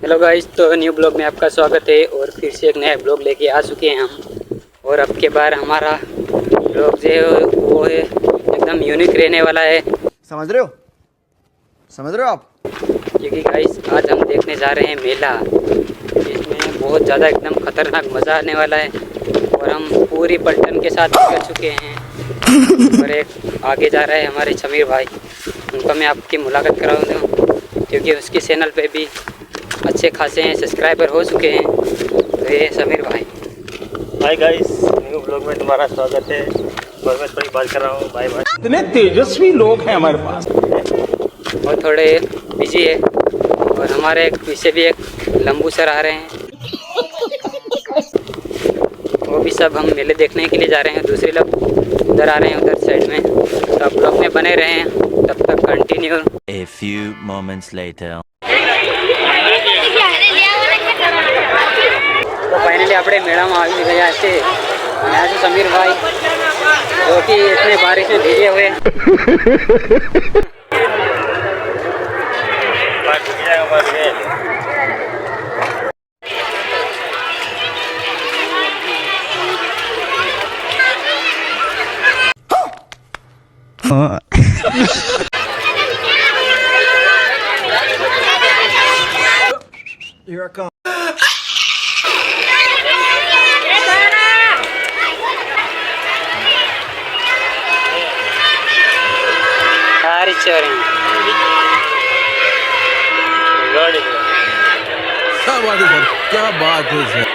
Hello guys, तो new blog में आपका स्वागत है। और फिर से एक नया ब्लॉग लेके आ चुके हैं हम। और अब के बार हमारा ब्लॉग जो है वो है एकदम यूनिक रहने वाला है। समझ रहे हो आप? क्योंकि गाइस आज हम देखने जा रहे हैं मेला, जिसमें बहुत ज़्यादा एकदम खतरनाक मज़ा आने वाला है। और हम पूरी पलटन के साथ निकल चुके हैं। और एक आगे जा रहा है हमारे समीर भाई, उनका मैं आपकी मुलाकात कराऊंगा, क्योंकि उसकी चैनल पे भी अच्छे खासे हैं सब्सक्राइबर हो चुके हैं। तो ये समीर भाई। हाय गाइस, न्यू ब्लॉग में तुम्हारा स्वागत है। और मैं थोड़ी बात कर रहा हूँ। Bye bye. इतने तेजस्वी लोग हैं हमारे पास। और थोड़े बिजी है। और हमारे पीछे भी एक लंबू सर आ रहे हैं, वो भी सब हम मेले देखने के लिए जा रहे हैं। दूसरे लोग उधर आ रहे हैं, उधर साइड में। तो आप ब्लॉग में बने रहे हैं, तब तक continue. A few moments later. तो फाइनली આપણે મેળામાં આવી ગયા છે અને આજે સમીરભાઈ જો કે इतने बारिश में भीगे हुए Here I come. सारी चोरी। क्या बात है सर, क्या बात है सर।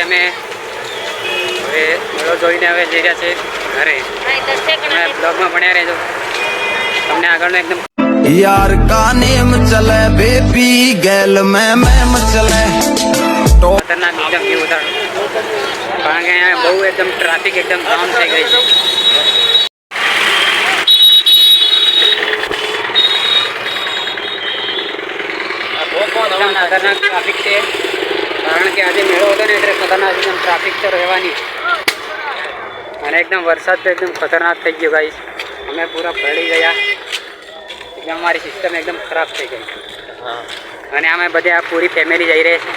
અમે હવે મેળો જોઈને હવે જઈ રહ્યા છે ઘરે। તમે બ્લોગમાં બન્યા રહેજો, તમને આગળનો એકદમ यार का नेम चले बेबी गैल में चले तो खतरनाक एकदम व्यू था, કારણ કે અહીંયા બહુ એકદમ ટ્રાફિક એકદમ જામ થઈ ગઈ છે। એકદમ ખતરનાક ટ્રાફિક છે, કારણ કે આજે મેળો હતો ને એટલે ખતરનાક એકદમ ટ્રાફિક તો રહેવાની। અને એકદમ વરસાદ તો એકદમ ખતરનાક થઈ ગયો ગાઈસ, અમે પૂરા પડી ગયા, એકદમ અમારી સિસ્ટમ એકદમ ખરાબ થઈ ગઈ। અને અમે બધે આ પૂરી ફેમિલી જઈ રહી છે।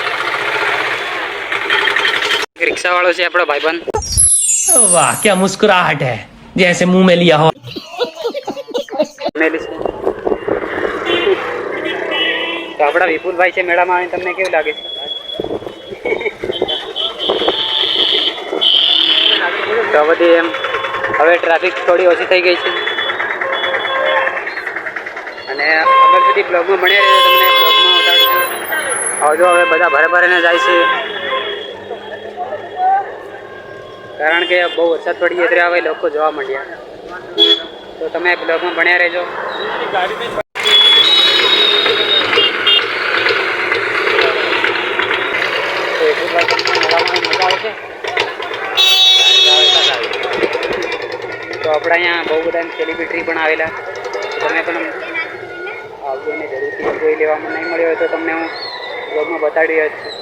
રિક્ષાવાળો છે આપણો ભાઈબંધ। वाह क्या मुस्कुराहट है, जैसे मुंह में लिया हो। ફેમિલી છે તો આપણા વિપુલભાઈ છે મેળામાં આવીને, તમને કેવું લાગે છે? તો બધી એમ હવે ટ્રાફિક થોડી ઓછી થઈ ગઈ છે। અને આગળ સુધી બ્લોગમાં બન્યા રહેજો, તમને બ્લોગમાં બતાડું છું। આવજો, હવે બધા ભરે ભરીને જાય છે, કારણ કે બહુ વરસાદ પડી એટલે હવે લોકો જોવા માંડ્યા। તો તમે બ્લોગમાં બન્યા રહેજો। તો આપણે અહીંયા બહુ બધા સેલિબ્રિટી પણ આવેલા, તમે પણ આવજો અને જરૂરથી કોઈ લેવામાં નહીં મળ્યો હોય તો તમને હું બ્લોગમાં બતાડી રહ્યો છું।